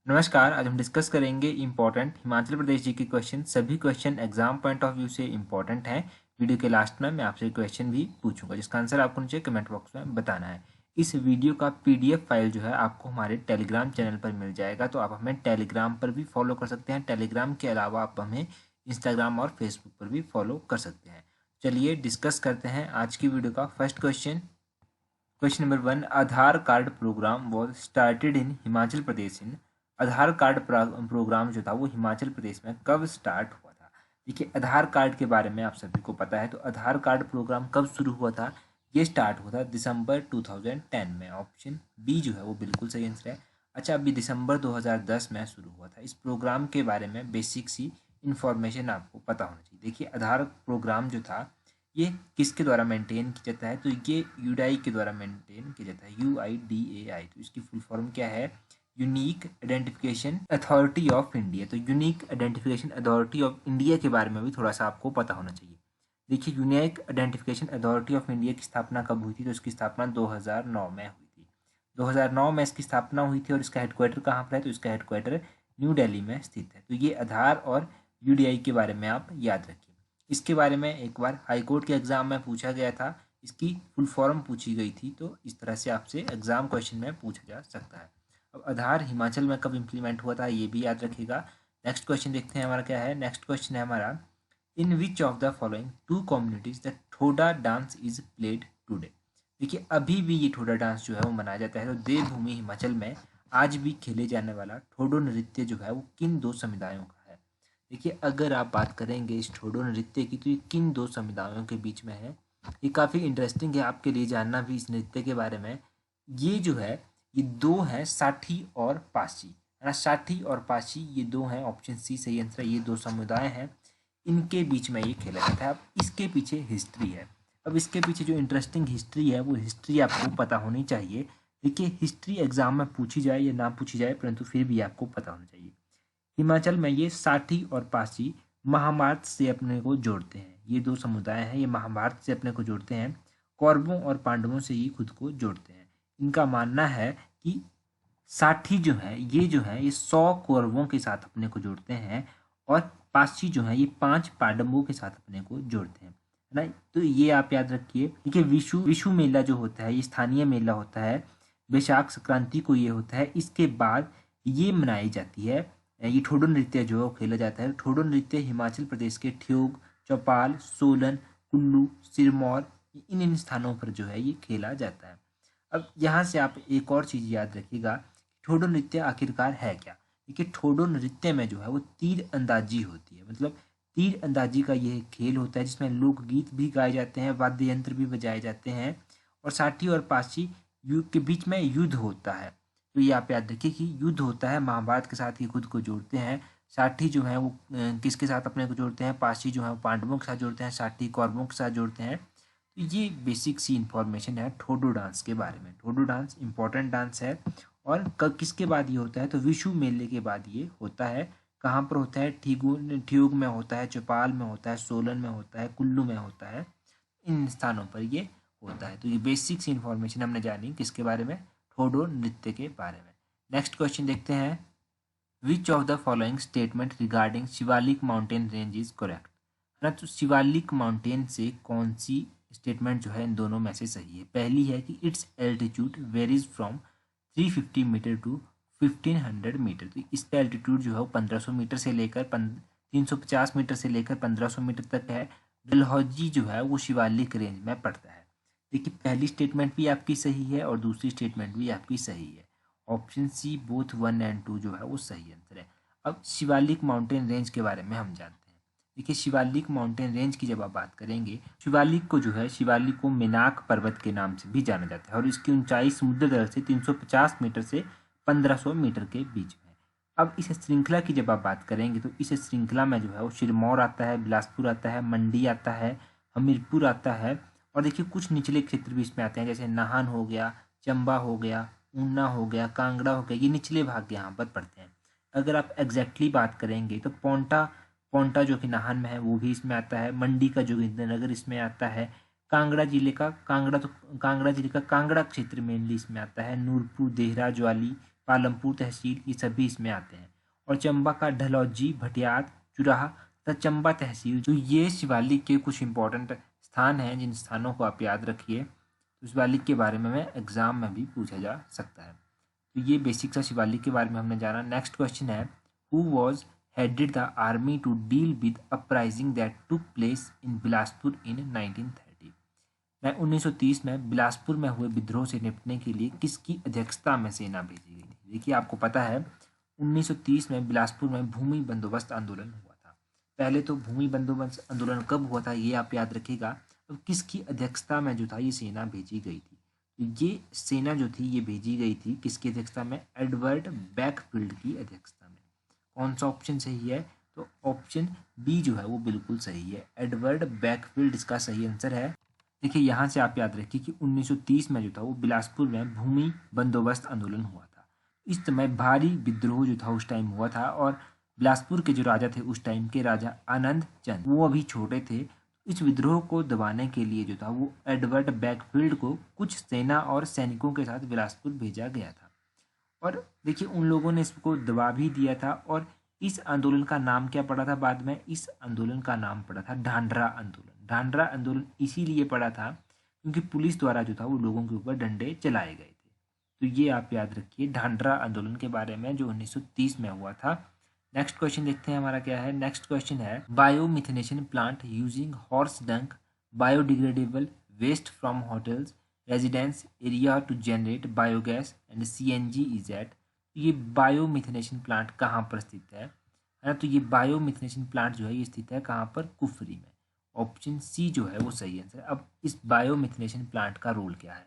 नमस्कार। आज हम डिस्कस करेंगे इम्पोर्टेंट हिमाचल प्रदेश जी के क्वेश्चन। सभी question exam point of view से इम्पोर्टेंट हैं। वीडियो के लास्ट में मैं आपसे क्वेश्चन भी पूछूंगा जिसका आंसर आपको नीचे कमेंट बॉक्स में बताना है। इस वीडियो का पीडीएफ फाइल जो है आपको हमारे टेलीग्राम चैनल पर मिल जाएगा, तो आप हमें टेलीग्राम पर भी फॉलो कर सकते हैं। टेलीग्राम के अलावा आप हमें इंस्टाग्राम और फेसबुक पर भी फॉलो कर सकते हैं। चलिए डिस्कस करते हैं आज की वीडियो का first question. Question number 1, Aadhaar card programme was started in Himachal Pradesh in. Aadhaar card programme जो था वो हिमाचल प्रदेश में कब स्टार्ट हुआ था। देखिए, आधार कार्ड के बारे में आप सभी को पता है, तो आधार कार्ड प्रोग्राम कब शुरू हुआ था। ये स्टार्ट हुआ था दिसंबर 2010 में। ऑप्शन बी जो है वो बिल्कुल सही आंसर है। अच्छा, अभी दिसंबर 2010 में शुरू हुआ था। इस प्रोग्राम के बारे में बेसिक सी इंफॉर्मेशन आपको पता होना चाहिए। देखिए, आधार प्रोग्राम जो था ये किसके द्वारा मेंटेन किया जाता है, तो ये यूडाई के द्वारा मेंटेन किया जाता है, UIDAI। तो इसकी फुल फॉर्म क्या है, unique identification authority of India. तो unique identification authority of India के बारे में भी थोड़ा सा आपको पता होना चाहिए। देखिए, unique identification authority of India की स्थापना कब हुई थी, तो इसकी स्थापना 2009 में हुई थी। 2009 में इसकी स्थापना हुई थी और इसका हेडक्वार्टर कहाँ पर है, तो इसका हेडक्वार्टर न्यू दिल्ली में स्थित है। तो ये आधार और यूडीआई के बारे में आप याद रखिए। इसके बारे में एक बार हाईकोर्ट के एग्जाम में पूछा गया था, इसकी फुल फॉर्म पूछी गई थी, तो इस तरह से आपसे एग्जाम क्वेश्चन में पूछा जा सकता है। अब आधार हिमाचल में कब इम्प्लीमेंट हुआ था ये भी याद रखिएगा। नेक्स्ट क्वेश्चन देखते हैं हमारा क्या है। नेक्स्ट क्वेश्चन है हमारा, in which of the following two communities the Thoda dance is played today. देखिए, अभी भी ये ठोडा डांस जो है वो मनाया जाता है। तो देवभूमि हिमाचल में आज भी खेले जाने वाला ठोडो नृत्य जो है वो किन दो समुदायों का है। देखिए, अगर आप बात करेंगे इस ठोडो नृत्य की, तो ये किन दो समुदायों के बीच में है। ये काफ़ी इंटरेस्टिंग है आपके लिए जानना भी इस नृत्य के बारे में। ये जो है ये दो हैं, साठी और पासी, है ना। साठी और पासी ये दो हैं, ऑप्शन सी सही आंसर है। ये दो समुदाय हैं, इनके बीच में ये खेला जाता है। अब इसके पीछे हिस्ट्री है। अब इसके पीछे जो इंटरेस्टिंग हिस्ट्री है वो हिस्ट्री आपको पता होनी चाहिए। देखिए, हिस्ट्री एग्जाम में पूछी जाए या ना पूछी जाए, परंतु फिर भी आपको पता होना चाहिए। हिमाचल में ये साठी और पासी महाभारत से अपने को जोड़ते हैं। ये दो समुदाय हैं, ये महाभारत से अपने को जोड़ते हैं। कौरवों और पांडवों से ये खुद को जोड़ते हैं। इनका मानना है कि साठी जो है ये 100 कौरवों के साथ अपने को जोड़ते हैं, और पासी जो है ये 5 पांडवों के साथ अपने को जोड़ते हैं, है ना। तो ये आप याद रखिए। देखिए, विशु विशु मेला जो होता है ये स्थानीय मेला होता है। वैशाख संक्रांति को ये होता है। इसके बाद ये मनाई जाती है, ये ठोडो नृत्य जो है वो खेला जाता है। ठोडो नृत्य हिमाचल प्रदेश के ठियोग, चौपाल, सोलन, कुल्लू, सिरमौर, इन स्थानों पर जो है ये खेला जाता है। अब यहाँ से आप एक और चीज़ याद रखिएगा, ठोडो नृत्य आखिरकार है क्या। देखिए, ठोडो नृत्य में जो है वो तीर अंदाजी होती है। मतलब तीर अंदाजी का यह खेल होता है जिसमें लोकगीत भी गाए जाते हैं, वाद्य यंत्र भी बजाए जाते हैं, और साठी और पासी युग के बीच में युद्ध होता है। तो ये आप याद रखिए कि युद्ध होता है, महाभारत के साथ ये खुद को जोड़ते हैं। साठी जो है वो किसके साथ अपने को जोड़ते हैं, पासी जो है वो पांडवों के साथ जोड़ते हैं, साठी कौरवों के साथ जोड़ते हैं। तो ये बेसिक सी इंफॉर्मेशन है ठोडो डांस के बारे में। ठोडो डांस इंपॉर्टेंट डांस है, और किसके बाद ये होता है, तो विशु मेले के बाद ये होता है। कहाँ पर होता है, ठियोग में होता है, चौपाल में होता है, सोलन में होता है, कुल्लू में होता है, इन स्थानों पर ये होता है। तो ये बेसिक सी इंफॉर्मेशन हमने जानी किसके बारे में, ठोडो नृत्य के बारे में। नेक्स्ट क्वेश्चन देखते हैं, विच of the following statement regarding Shivalik mountain range is correct, है ना। तो शिवालिक माउंटेन से कौन सी स्टेटमेंट जो है इन दोनों में से सही है। पहली है कि it's altitude varies from 350 metre to 1500 metre. तो इसका एल्टीट्यूड जो है वो 1500 मीटर से लेकर 350 मीटर से लेकर 1500 मीटर तक है। डलहौजी जो है वो शिवालिक रेंज में पड़ता है। देखिए, पहली स्टेटमेंट भी आपकी सही है और दूसरी स्टेटमेंट भी आपकी सही है। ऑप्शन सी बोथ 1 एंड 2 जो है वो सही आंसर है। अब शिवालिक माउंटेन रेंज के बारे में हम जानते हैं। देखिए, शिवालिक माउंटेन रेंज की जब आप बात करेंगे, शिवालिक को जो है शिवालिक को मेनाक पर्वत के नाम से भी जाना जाता है, और इसकी ऊंचाई समुद्र तल से 350 मीटर से 1500 मीटर के बीच में। अब इस श्रृंखला की जब आप बात करेंगे, तो इस श्रृंखला में जो है वो सिरमौर आता है, बिलासपुर आता है, मंडी आता है, हमीरपुर आता है, और देखिए कुछ निचले क्षेत्र भी इसमें आते हैं, जैसे नाहन हो गया, चंबा हो गया, ऊना हो गया, कांगड़ा हो गया। ये निचले भाग यहाँ पर पड़ते हैं। अगर आप एग्जैक्टली बात करेंगे तो पोंटा पोंटा जो कि नाहन में है वो भी इसमें आता है। मंडी का जोगिंद्रनगर इसमें आता है। कांगड़ा जिले का कांगड़ा क्षेत्र मेनली इसमें आता है। नूरपुर, देहरा, ज्वाली, पालमपुर तहसील, ये सभी इसमें आते हैं। और चंबा का ढलौजी, भटियात, चुराहा तथा चंबा तहसील, जो ये शिवालिक के कुछ इंपॉर्टेंट स्थान हैं, जिन स्थानों को आप याद रखिए। तो शिवालिक के बारे में एग्जाम में भी पूछा जा सकता है। तो ये बेसिक सा शिवालिक के बारे में हमने जाना। नेक्स्ट क्वेश्चन है, who was headed the army to deal with uprising that took place in Bilaspur in 1930। 1930 में बिलासपुर में हुए विद्रोह से निपटने के लिए किसकी अध्यक्षता में सेना भेजी गई थी? देखिए, आपको पता है 1930 में बिलासपुर में भूमि बंदोबस्त आंदोलन हुआ था। पहले तो भूमि बंदोबस्त आंदोलन कब हुआ था ये आप याद रखिएगा। तो किसकी अध्यक्षता में जो था ये सेना भेजी गई थी? तो ये सेना जो थी ये भेजी गई थी किसकी अध्यक्षता में? एडवर्ड बैकफील्ड की अध्यक्षता में। कौन सा ऑप्शन सही है? तो ऑप्शन बी जो है वो बिल्कुल सही है, एडवर्ड बैकफील्ड इसका सही आंसर है। देखिए, यहाँ से आप याद रखिए कि 1930 में जो था वो बिलासपुर में भूमि बंदोबस्त आंदोलन हुआ था। इस समय भारी विद्रोह जो था उस टाइम हुआ था, और बिलासपुर के जो राजा थे उस टाइम के, राजा आनंद चंद, वो अभी छोटे थे। इस विद्रोह को दबाने के लिए जो था वो एडवर्ड बैकफील्ड को कुछ सेना और सैनिकों के साथ बिलासपुर भेजा गया था। और देखिए, उन लोगों ने इसको दबा भी दिया था। और इस आंदोलन का नाम क्या पड़ा था बाद में? इस आंदोलन का नाम पड़ा था ढांडरा आंदोलन। ढांडरा आंदोलन इसीलिए पड़ा था क्योंकि पुलिस द्वारा जो था वो लोगों के ऊपर डंडे चलाए गए थे। तो ये आप याद रखिए ढांडरा आंदोलन के बारे में, जो 1930 में हुआ था। नेक्स्ट क्वेश्चन देखते हैं हमारा क्या है। नेक्स्ट क्वेश्चन है, biomethanation plant using horse dung biodegradable waste from hotels residence area to generate biogas and CNG is at. ये बायोमिथेनेशन प्लांट कहाँ पर स्थित है ना? तो ये बायोमिथेनेशन प्लांट जो है ये स्थित है कहाँ पर? कुफरी में। ऑप्शन सी जो है वो सही आंसर है। अब इस बायोमिथेनेशन प्लांट का रोल क्या है?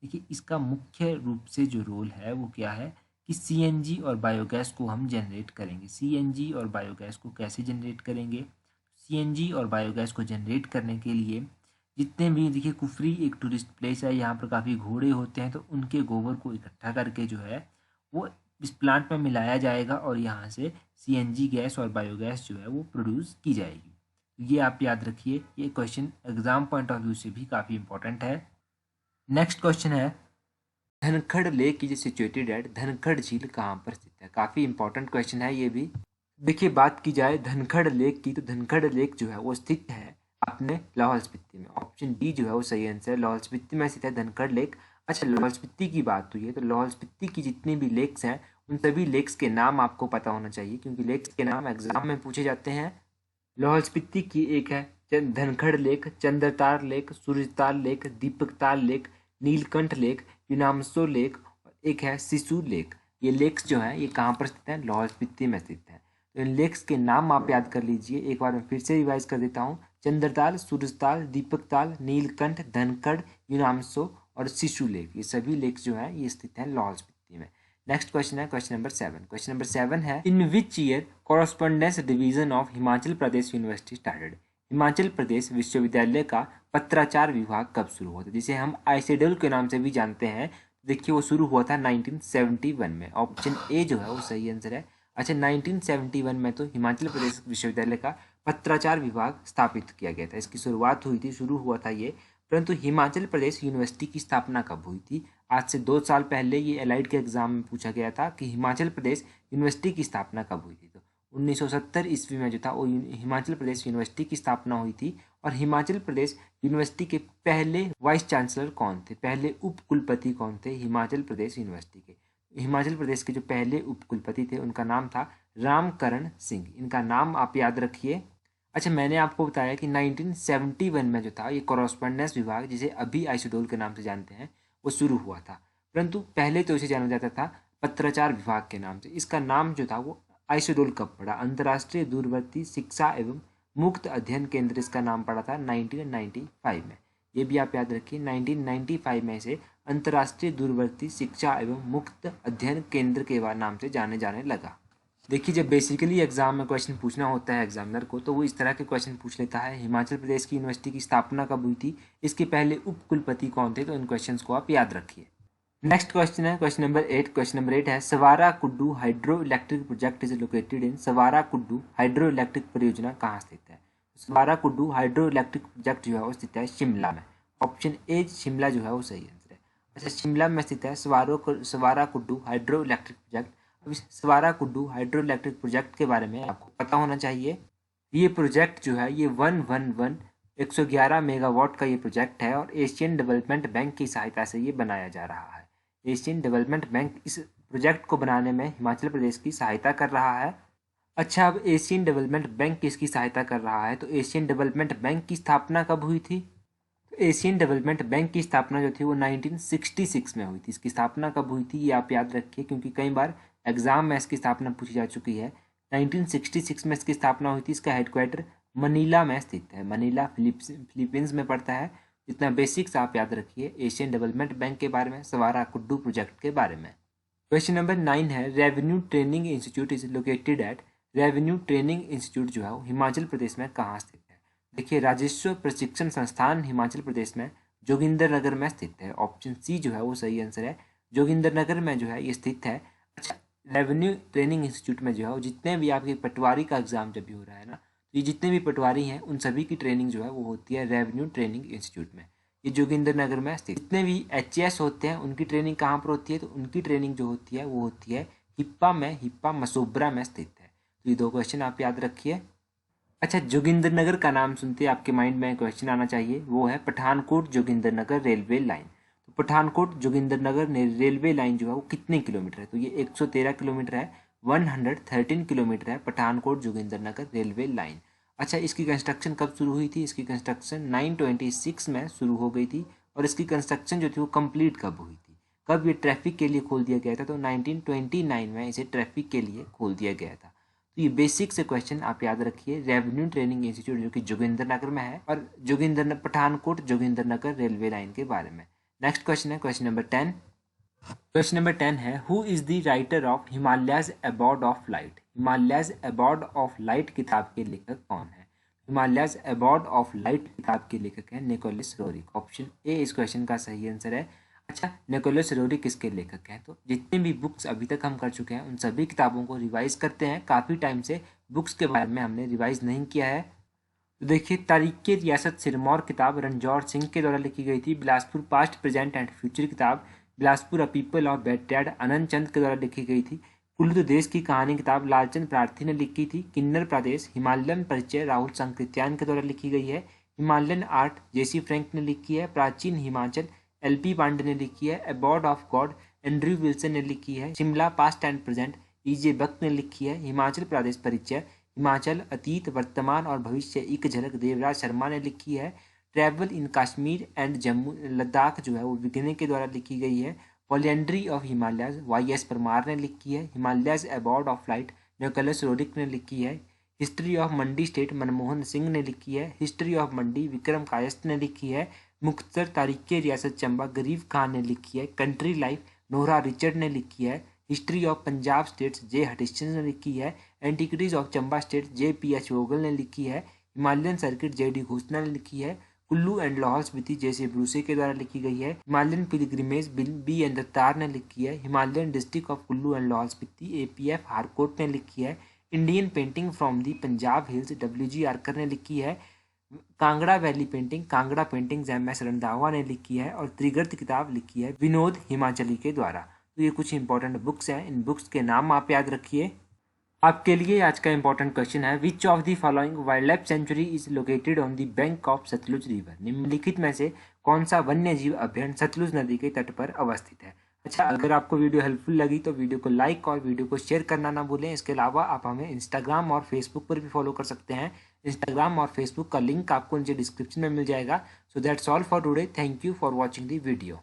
देखिए, इसका मुख्य रूप से जो रोल है वो क्या है कि सीएनजी और बायोगैस को हम जनरेट करेंगे। सीएनजी और बायोगैस को कैसे जनरेट करेंगे? सीएनजी और बायोगैस को जनरेट करने के लिए जितने भी, देखिए कुफरी एक टूरिस्ट प्लेस है, यहाँ पर काफ़ी घोड़े होते हैं, तो उनके गोबर को इकट्ठा करके जो है वो इस प्लांट में मिलाया जाएगा और यहाँ से सीएनजी गैस और बायोगैस जो है वो प्रोड्यूस की जाएगी। ये आप याद रखिए, ये question exam point of view से भी काफ़ी इंपॉर्टेंट है। नेक्स्ट क्वेश्चन है, Dhankar lake is situated at, Dhankhar झील कहाँ पर स्थित है? काफ़ी इंपॉर्टेंट क्वेश्चन है ये भी। देखिए, बात की जाए धनखड़ लेक की, तो धनखड़ लेक जो है वो स्थित है अपने लाहौल स्पीति में। ऑप्शन डी जो है वो सही आंसर है, लाहौल स्पीति में स्थित है धनखड़ लेक। अच्छा, लाहौल स्पीति की बात हुई है तो लाहौल स्पीति की जितनी भी लेक्स हैं उन सभी लेक्स के नाम आपको पता होना चाहिए, क्योंकि लेक्स के नाम एग्जाम में पूछे जाते हैं। लाहौल स्पीति की एक है Dhankar lake, Chandratal lake, Surajtal lake, Deepaktal lake, Nilkanth lake, Yunamtso lake, और एक है सिसु लेक। ये लेक्स जो हैं ये कहाँ पर स्थित हैं? लाहौल स्पीति में स्थित है। तो इन लेक्स के नाम आप याद कर लीजिए। एक बार मैं फिर से रिवाइज कर देता हूँ, चंद्रताल, सूरजताल, दीपकताल, नीलकंठ, धनखड़, यूनामसो और सिसु लेक, ये सभी लेक्स जो हैं ये स्थित हैं लाहौल स्पीति में। नेक्स्ट क्वेश्चन है क्वेश्चन नंबर 7। क्वेश्चन नंबर 7 है, in which year correspondence division of Himachal Pradesh university started. Himachal Pradesh विश्वविद्यालय का पत्राचार विभाग कब शुरू हुआ था, जिसे हम आईसीडब्ल्यू के नाम से भी जानते हैं? देखिए, वो शुरू हुआ था 1971 में। ऑप्शन ए जो है वो सही आंसर है। अच्छा, 1971 में तो हिमाचल प्रदेश विश्वविद्यालय का पत्राचार विभाग स्थापित किया गया था। इसकी शुरुआत हुई थी, शुरू हुआ था ये। परंतु हिमाचल प्रदेश यूनिवर्सिटी की स्थापना कब हुई थी? आज से 2 साल पहले ये एलाइड के एग्जाम में पूछा गया था कि हिमाचल प्रदेश यूनिवर्सिटी की स्थापना कब हुई थी। तो 1970 ईस्वी में जो था वो हिमाचल प्रदेश यूनिवर्सिटी की स्थापना हुई थी। और हिमाचल प्रदेश यूनिवर्सिटी के पहले वाइस चांसलर कौन थे, पहले उप कुलपति कौन थे हिमाचल प्रदेश यूनिवर्सिटी के? हिमाचल प्रदेश के जो पहले उप कुलपति थे उनका नाम था रामकरण सिंह। इनका नाम आप याद रखिए। अच्छा, मैंने आपको बताया कि 1971 में जो था ये कॉरस्पॉन्डेंस विभाग, जिसे अभी आइसोडोल के नाम से जानते हैं, वो शुरू हुआ था। परंतु पहले तो इसे जाना जाता था पत्राचार विभाग के नाम से। इसका नाम जो था वो आइसोडोल कब पड़ा? अंतर्राष्ट्रीय दूरवर्ती शिक्षा एवं मुक्त अध्ययन केंद्र इसका नाम पड़ा था 1995 में। ये भी आप याद रखिए, 1995 में इसे अंतर्राष्ट्रीय दूरवर्ती शिक्षा एवं मुक्त अध्ययन केंद्र के नाम से जाने लगा। देखिए, जब बेसिकली एग्जाम में क्वेश्चन पूछना होता है एग्जामिनर को, तो वो इस तरह के क्वेश्चन पूछ लेता है। हिमाचल प्रदेश की यूनिवर्सिटी की स्थापना कब हुई थी, इसके पहले उप कुलपति कौन थे, तो इन क्वेश्चंस को आप याद रखिए। नेक्स्ट क्वेश्चन है क्वेश्चन नंबर 8। क्वेश्चन नंबर 8 है, Sawara Kuddu hydro electric project is located in. Sawara Kuddu hydro electric परियोजना कहाँ स्थित है? Sawara Kuddu hydro electric project जो है वो स्थित है शिमला में। ऑप्शन ए शिमला जो है वो सही आंसर है। अच्छा, शिमला में स्थित है Sawara Kuddu hydro electric project. अब इस सवारा कुड्डू हाइड्रो इलेक्ट्रिक प्रोजेक्ट के बारे में आपको पता होना चाहिए। ये प्रोजेक्ट जो है ये 111 मेगावाट का ये प्रोजेक्ट है और एशियन डेवलपमेंट बैंक की सहायता से ये बनाया जा रहा है। एशियन डेवलपमेंट बैंक इस प्रोजेक्ट को बनाने में हिमाचल प्रदेश की सहायता कर रहा है। अच्छा, अब एशियन डेवलपमेंट बैंक किसकी सहायता कर रहा है, तो एशियन डेवलपमेंट बैंक की स्थापना कब हुई थी? तो एशियन डेवलपमेंट बैंक की स्थापना जो थी वो 1966 में हुई थी। इसकी स्थापना कब हुई थी ये आप याद रखिए, क्योंकि कई बार एग्जाम में इसकी स्थापना पूछी जा चुकी है। 1966 में इसकी स्थापना हुई थी। इसका हेडक्वार्टर मनीला में स्थित है। मनीला फिलीपींस में पड़ता है। इतना बेसिक्स आप याद रखिए एशियन डेवलपमेंट बैंक के बारे में, सवारा कुड्डू प्रोजेक्ट के बारे में। क्वेश्चन नंबर 9 है, revenue training institute is located at. Revenue training institute जो है वो हिमाचल प्रदेश में कहाँ स्थित है? देखिए, राजस्व प्रशिक्षण संस्थान हिमाचल प्रदेश में जोगिंदरनगर में स्थित है। ऑप्शन सी जो है वो सही आंसर है। जोगिंदरनगर में जो है ये स्थित है। अच्छा, रेवेन्यू ट्रेनिंग इंस्टीट्यूट में जो है वो जितने भी आपके पटवारी का एग्जाम जब भी हो रहा है ना, तो ये जितने भी पटवारी हैं उन सभी की ट्रेनिंग जो है वो होती है रेवेन्यू ट्रेनिंग इंस्टीट्यूट में। ये जोगिंदरनगर में स्थित। जितने भी एचएएस होते हैं उनकी ट्रेनिंग कहाँ पर होती है, तो उनकी ट्रेनिंग जो होती है वो होती है हिप्पा में, हिप्पा मसोबरा में स्थित है। तो ये दो क्वेश्चन आप याद रखिए। अच्छा, जोगिंदरनगर का नाम सुनते ही आपके माइंड में क्वेश्चन आना चाहिए, वो है पठानकोट जोगिंदरनगर रेलवे लाइन। तो पठानकोट जोगिंदरनगर रेलवे लाइन जो है वो कितने किलोमीटर है, तो ये 113 किलोमीटर है। 113 किलोमीटर है पठानकोट जोगिंदरनगर रेलवे लाइन। अच्छा, इसकी कंस्ट्रक्शन कब शुरू हुई थी? इसकी कंस्ट्रक्शन 926 में शुरू हो गई थी। और इसकी कंस्ट्रक्शन जो थी वो कंप्लीट कब हुई थी? कब ये ट्रैफिक के लिए खोल दिया गया था? तो 1929 में इसे ट्रैफिक के लिए खोल दिया गया था। तो ये बेसिक से क्वेश्चन आप याद रखिए। रेवेन्यू ट्रेनिंग इंस्टीट्यूट जो कि जोगिंदरनगर में है, और पठानकोट जोगिंदरनगर रेलवे लाइन के बारे में। नेक्स्ट क्वेश्चन है क्वेश्चन नंबर 10। क्वेश्चन नंबर 10 है, who is the writer of Himalayas abode of light. Himalayas abode of light किताब के लेखक कौन है? हिमालयाज अबॉर्ड ऑफ लाइट किताब के लेखक है निकोलस रोरिक। ऑप्शन ए इस क्वेश्चन का सही आंसर है। अच्छा, निकोलस रोरिक किसके लेखक हैं? तो जितने भी बुक्स अभी तक हम कर चुके हैं उन सभी किताबों को रिवाइज करते हैं। काफ़ी टाइम से बुक्स के बारे में हमने रिवाइज नहीं किया है। तो देखिए, तारीख़ रियासत सिरमौर किताब रणजौर सिंह के द्वारा लिखी गई थी। Bilaspur past present and future किताब बिलासपुर अ पीपल ऑफ बेड डैड आनंद चंद के द्वारा लिखी गई थी। कुल्लू देश की कहानी किताब लालचंद प्रार्थी ने लिखी थी। किन्नर प्रदेश हिमालयन परिचय राहुल संकृत्यान के द्वारा लिखी गई है। हिमालयन आर्ट जेसी फ्रैंक ने लिखी है। प्राचीन हिमाचल एलपी पांडे ने लिखी है। अबॉर्ड ऑफ गॉड एंड्रयू विल्सन ने लिखी है। Shimla past and present EJ भक्त ने लिखी है। हिमाचल प्रदेश परिचय हिमाचल अतीत वर्तमान और भविष्य एक झलक देवराज शर्मा ने लिखी है। Travel in Kashmir and Jammu Ladakh जो है वो विज्ञानी के द्वारा लिखी गई है। Polyandry of Himalayas Y S. Parmar ने लिखी है। Himalayas abode of light Nicholas Roerich ने लिखी है। History of Mandi state Manmohan Singh ने लिखी है। हिस्ट्री ऑफ मंडी विक्रम कायस्थ ने लिखी है। मुख्तर तारीख़ रियासत चंबा गरीब खान ने लिखी है। कंट्री लाइफ नोहरा रिचर्ड ने लिखी है। History of Punjab states J Hutchison ने लिखी है। Antiquities of Chamba state J P H. Vogel ने लिखी है। Himalayan circuit J D. घोषणा ने लिखी है। कुल्लू एंड लाहौल स्पीति जैसे ब्रूसे के द्वारा लिखी गई है। Himalayan pilgrimage BN. दत्तार ने लिखी है। Himalayan district of Kullu and Lahaul Spiti A P F. Harcourt ने लिखी है। Indian painting from the Punjab hills W G. Archer ने लिखी है। Kangra valley painting Kangra paintings M S. Randhawa ने लिखी है। और त्रिगर्त किताब लिखी है विनोद हिमाचली के द्वारा। तो ये कुछ इंपॉर्टेंट बुक्स हैं। इन बुक्स के नाम आप याद रखिए। आपके लिए आज का इंपॉर्टेंट क्वेश्चन है, which of the following wildlife sanctuary is located on the bank of Sutlej river. निम्नलिखित में से कौन सा वन्य जीव अभ्यारण्य सतलुज नदी के तट पर अवस्थित है? अच्छा, अगर आपको वीडियो हेल्पफुल लगी तो वीडियो को लाइक और वीडियो को शेयर करना ना भूलें। इसके अलावा आप हमें इंस्टाग्राम और फेसबुक पर भी फॉलो कर सकते हैं। इंस्टाग्राम और फेसबुक का लिंक आपको नीचे डिस्क्रिप्शन में मिल जाएगा। So that's all for today. Thank you for watching the video.